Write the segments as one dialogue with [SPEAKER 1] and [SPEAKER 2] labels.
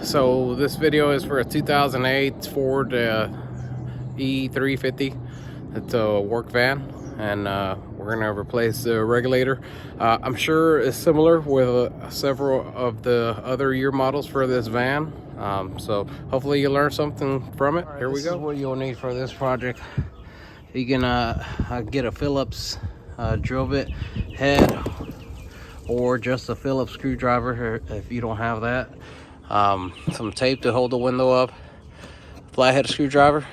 [SPEAKER 1] So this video is for a 2008 Ford E350. It's a work van, and we're gonna replace the regulator. I'm sure it's similar with several of the other year models for this van. So hopefully you learn something from it. Here we go. This is what you'll need for this project. You can get a Phillips drill bit head, or just a Phillips screwdriver if you don't have that. Some tape to hold the window up, flathead screwdriver.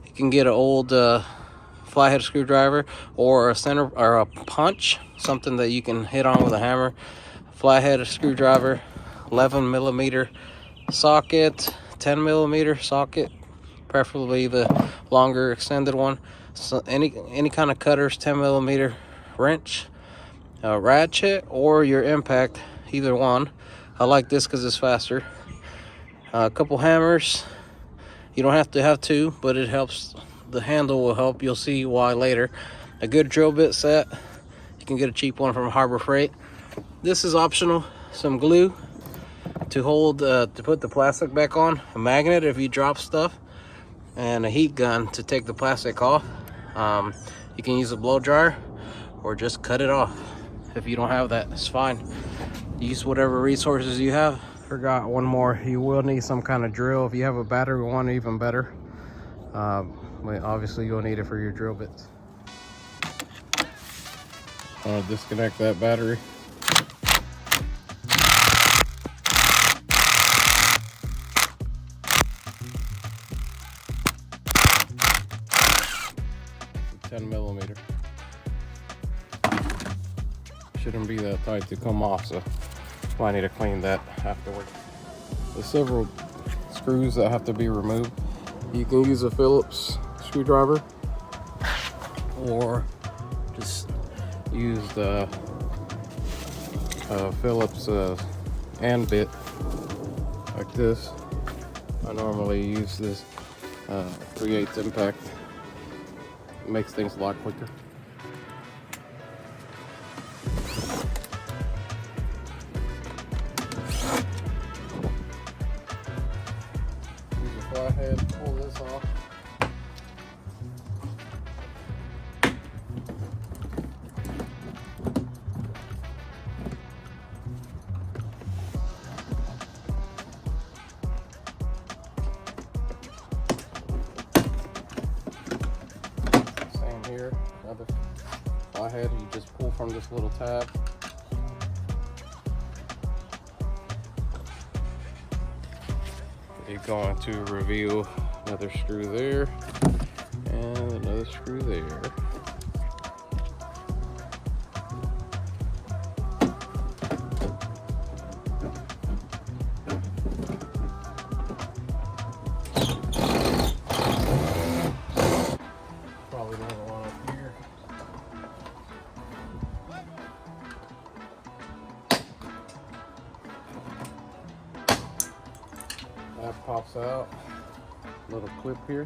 [SPEAKER 1] You can get an old flathead screwdriver, or a center or a punch, something that you can hit on with a hammer. Flathead screwdriver, 11mm socket, 10mm socket, preferably the longer extended one. So any kind of cutters, 10mm wrench, ratchet, or your impact, either one. I like this because it's faster. A couple hammers. You don't have to have two, but it helps. The handle will help. You'll see why later. A good drill bit set. You can get a cheap one from Harbor Freight. This is optional. Some glue to hold, to put the plastic back on. A magnet if you drop stuff, and a heat gun to take the plastic off. You can use a blow dryer or just cut it off. If you don't have that, it's fine. Use whatever resources you have. Forgot one more. You will need some kind of drill. If you have a battery one, even better. But obviously you'll need it for your drill bits. Disconnect that battery. It's a 10mm. Shouldn't be that tight to come off, so I need to clean that afterward. There's several screws that have to be removed. You can use a Phillips screwdriver, or just use the Phillips end bit like this. I normally use this 3/8 impact. It makes things a lot quicker. Flathead, pull this off. Same here, another flathead, you just pull from this little tab. You're going to reveal another screw there and another screw there. Probably another one up here. That pops out. Little clip here.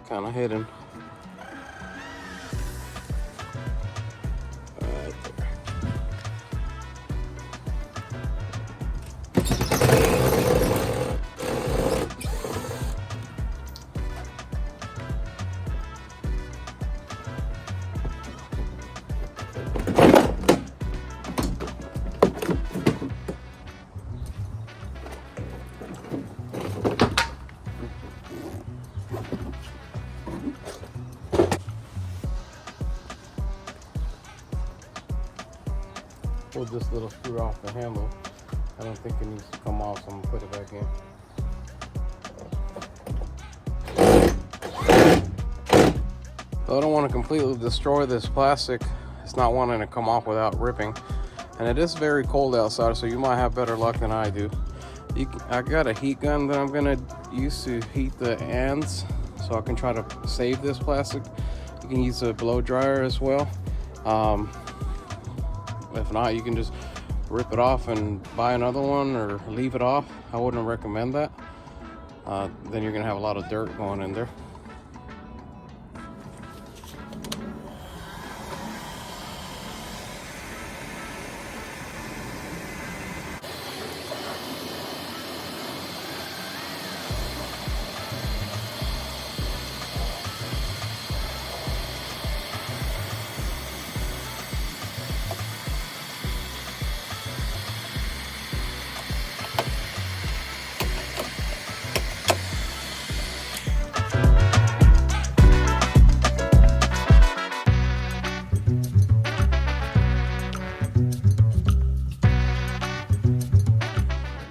[SPEAKER 1] Kind of hidden. Right there. Pull this little screw off the handle. I don't think it needs to come off, so I'm gonna put it back in. So I don't want to completely destroy this plastic. It's not wanting to come off without ripping. And it is very cold outside, so you might have better luck than I do. I got a heat gun that I'm gonna use to heat the ends, so I can try to save this plastic. You can use a blow dryer as well. If not, you can just rip it off and buy another one, or leave it off. I wouldn't recommend that. Then you're gonna have a lot of dirt going in there.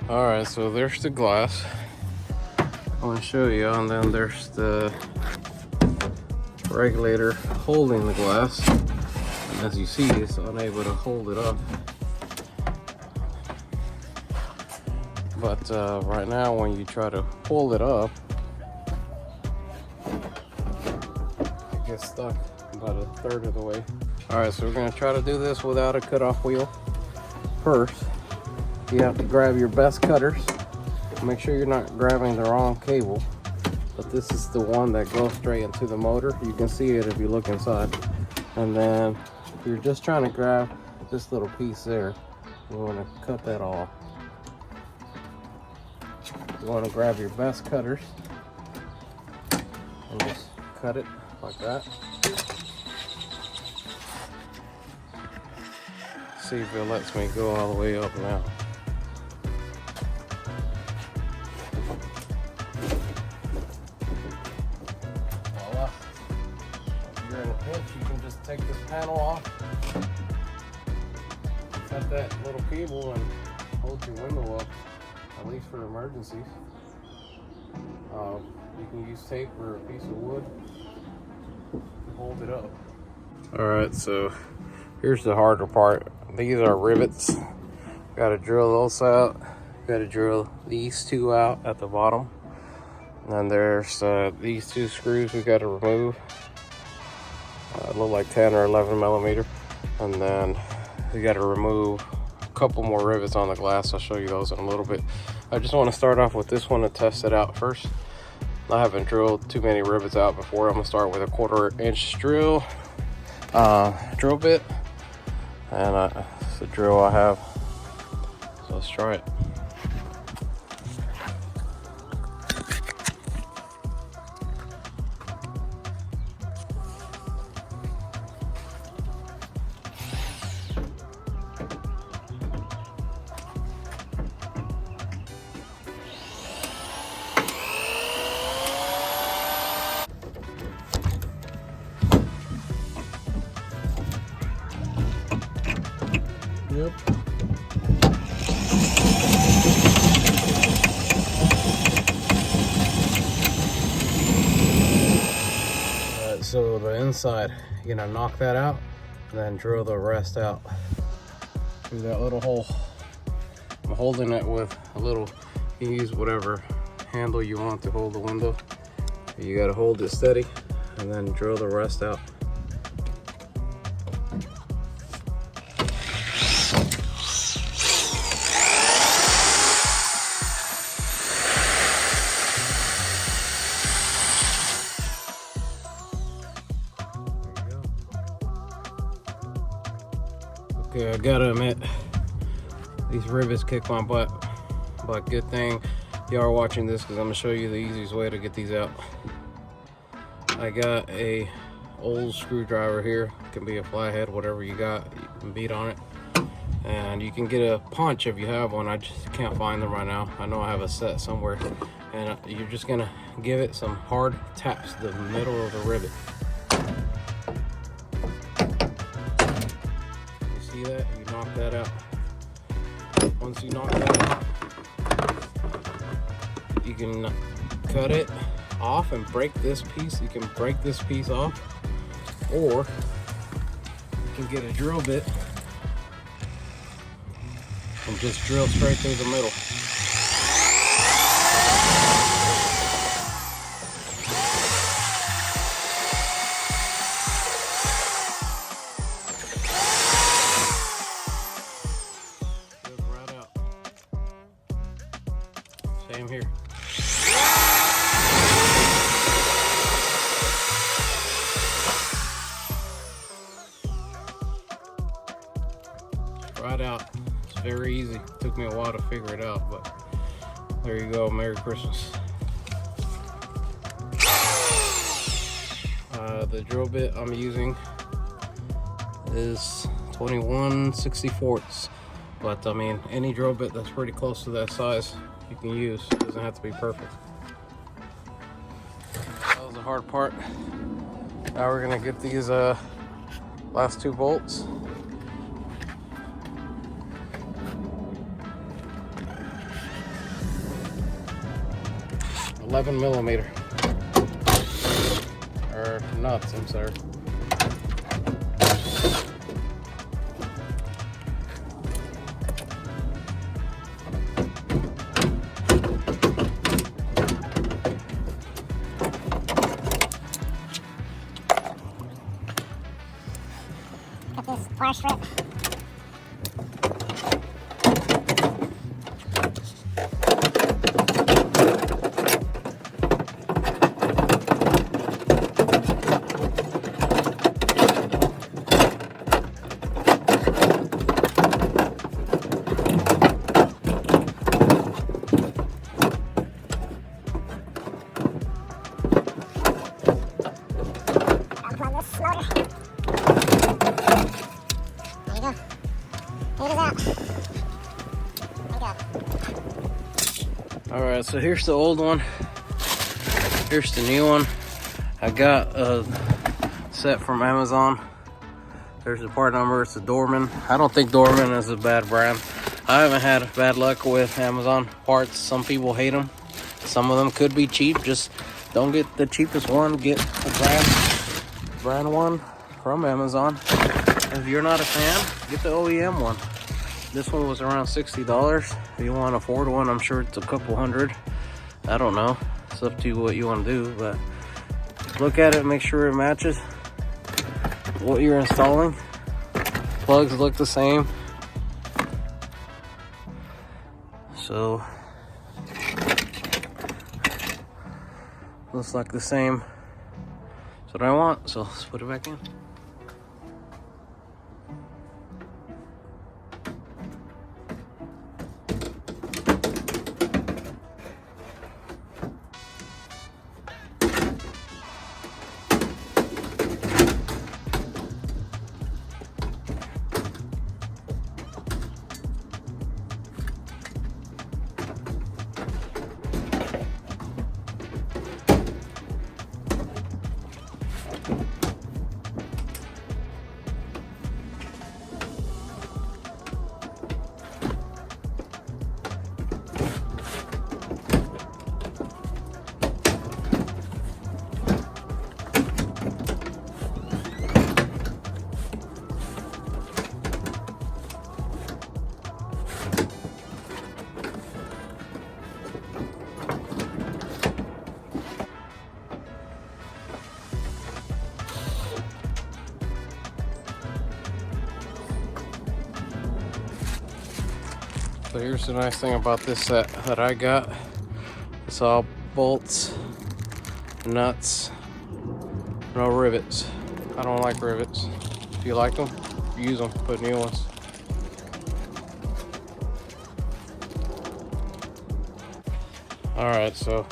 [SPEAKER 1] All right, so there's the glass. I want to show you, and then there's the regulator holding the glass. And as you see, it's unable to hold it up. But right now, when you try to pull it up, it gets stuck about a third of the way. All right, so we're gonna try to do this without a cutoff wheel. First, you have to grab your best cutters. Make sure you're not grabbing the wrong cable, but this is the one that goes straight into the motor. You can see it if you look inside. And then you're just trying to grab this little piece there. You want to cut that off. You want to grab your best cutters and just cut it like that. See if it lets me go all the way up now. Voila. If you're in a pinch, you can just take this panel off, cut that little cable, and hold your window up, at least for emergencies. You can use tape or a piece of wood to hold it up. All right, so here's the harder part. These are rivets. Got to drill those out. Got to drill these two out at the bottom. And then there's these two screws we got to remove. Look like 10 or 11 millimeter. And then we got to remove a couple more rivets on the glass. I'll show you those in a little bit. I just want to start off with this one to test it out first. I haven't drilled too many rivets out before. I'm gonna start with a 1/4 inch drill bit, and it's the drill I have, so let's try it. Yep. Alright, so the inside, you're gonna knock that out and then drill the rest out through that little hole. I'm holding it with a little, you can use whatever handle you want to hold the window. You gotta hold it steady and then drill the rest out. Okay, I gotta admit, these rivets kick my butt, but good thing y'all are watching this because I'm gonna show you the easiest way to get these out. I got a old screwdriver here, it can be a flathead, whatever you got, you can beat on it. And you can get a punch if you have one. I just can't find them right now. I know I have a set somewhere. And you're just gonna give it some hard taps to the middle of the rivet. See that? You knock that out. Once you knock that out, you can cut it off and break this piece. You can break this piece off, or you can get a drill bit and just drill straight through the middle. Same here. Right out. It's very easy. It took me a while to figure it out, but there you go. Merry Christmas. The drill bit I'm using is 21/64, but I mean, any drill bit that's pretty close to that size you can use. It doesn't have to be perfect. That was the hard part. Now we're gonna get these last two bolts. 11 millimeter. Or nuts, I'm sorry.
[SPEAKER 2] Got this wire strip. Unplug this motor. There you go. It is out. There you go.
[SPEAKER 1] Alright, so here's the old one. Here's the new one. I got a set from Amazon. There's the part number. It's a Dorman. I don't think Dorman is a bad brand. I haven't had bad luck with Amazon parts. Some people hate them. Some of them could be cheap. Just don't get the cheapest one. Get a brand one from Amazon. If you're not a fan, get the OEM one. This one was around $60. If you want to afford one, I'm sure it's a couple hundred. I don't know. It's up to you what you want to do, but look at it, make sure it matches what you're installing. Plugs look the same. So, looks like the same. That's what I want, so let's put it back in. So here's the nice thing about this set that I got. It's all bolts, nuts, no rivets. I don't like rivets. If you like them, use them, put new ones. Alright, so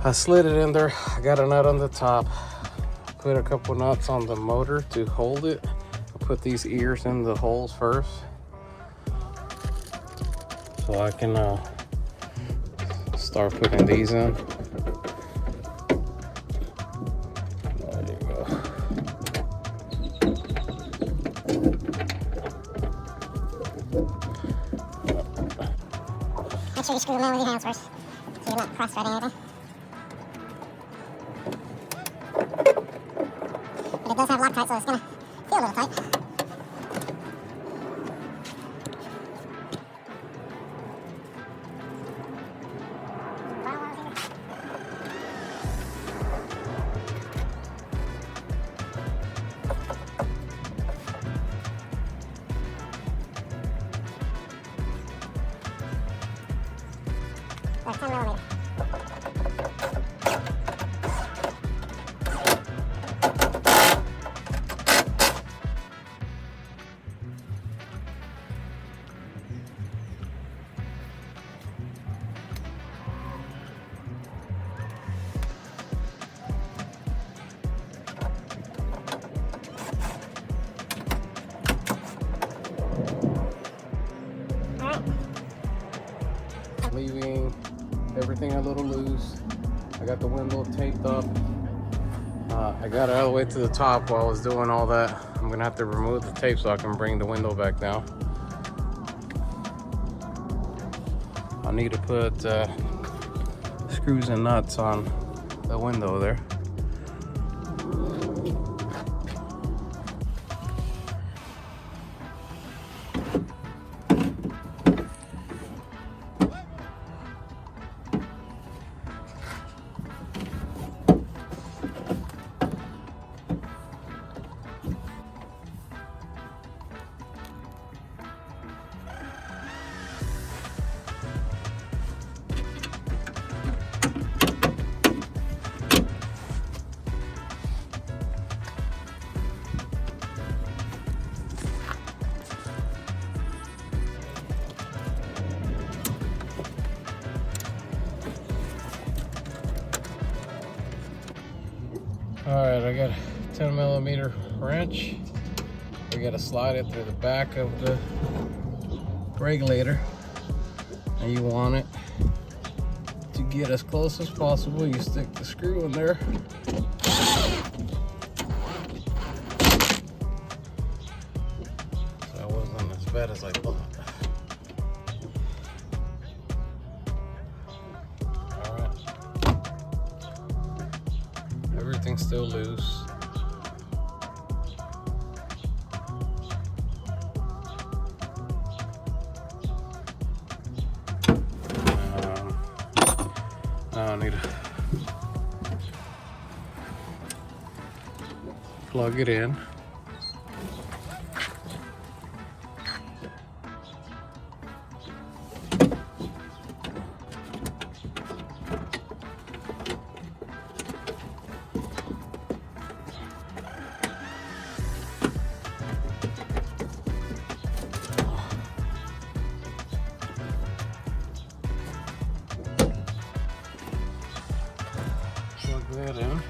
[SPEAKER 1] I slid it in there. I got a nut on the top. Put a couple nuts on the motor to hold it. I put these ears in the holes first, so I can start putting these in. There you go.
[SPEAKER 2] Make sure you screw them in with your hands first, so you're not cross-threading anything. But it does have Loctite, so it's gonna feel a little tight. That's 10 millimeter.
[SPEAKER 1] Leaving everything a little loose. I got the window taped up. I got it all the way to the top while I was doing all that. I'm gonna have to remove the tape so I can bring the window back down. I need to put screws and nuts on the window there. Alright, I got a 10mm wrench. We gotta slide it through the back of the regulator. And you want it to get as close as possible. You stick the screw in there. So it wasn't as bad as I thought. Everything's still loose. I need to plug it in. Plug that in.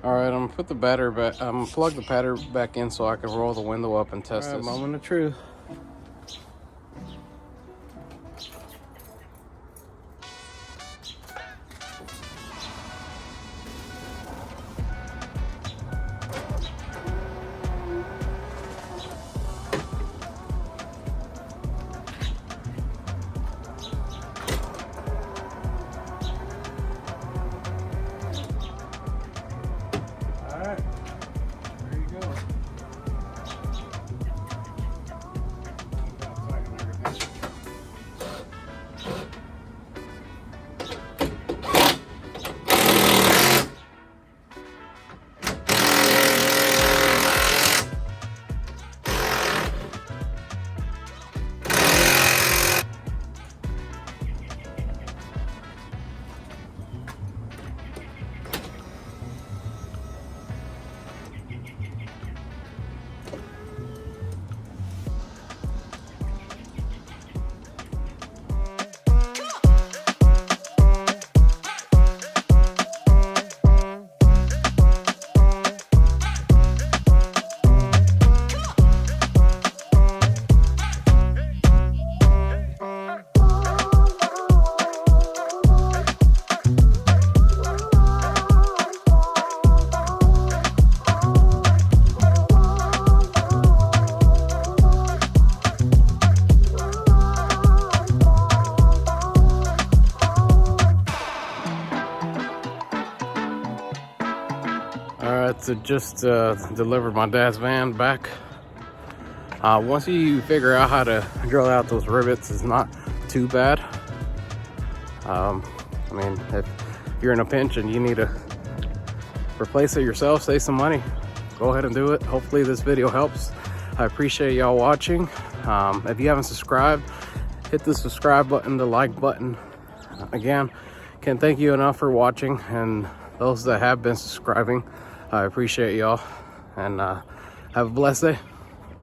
[SPEAKER 1] All right, I'm gonna put the battery back. I'm gonna plug the battery back in so I can roll the window up and test this. Moment of truth. Alright, so just delivered my dad's van back. Once you figure out how to drill out those rivets, it's not too bad. I mean, if you're in a pinch and you need to replace it yourself, save some money, go ahead and do it. Hopefully this video helps. I appreciate y'all watching. If you haven't subscribed, hit the subscribe button, the like button. Again, can't thank you enough for watching, and those that have been subscribing, I appreciate y'all, and have a blessed day.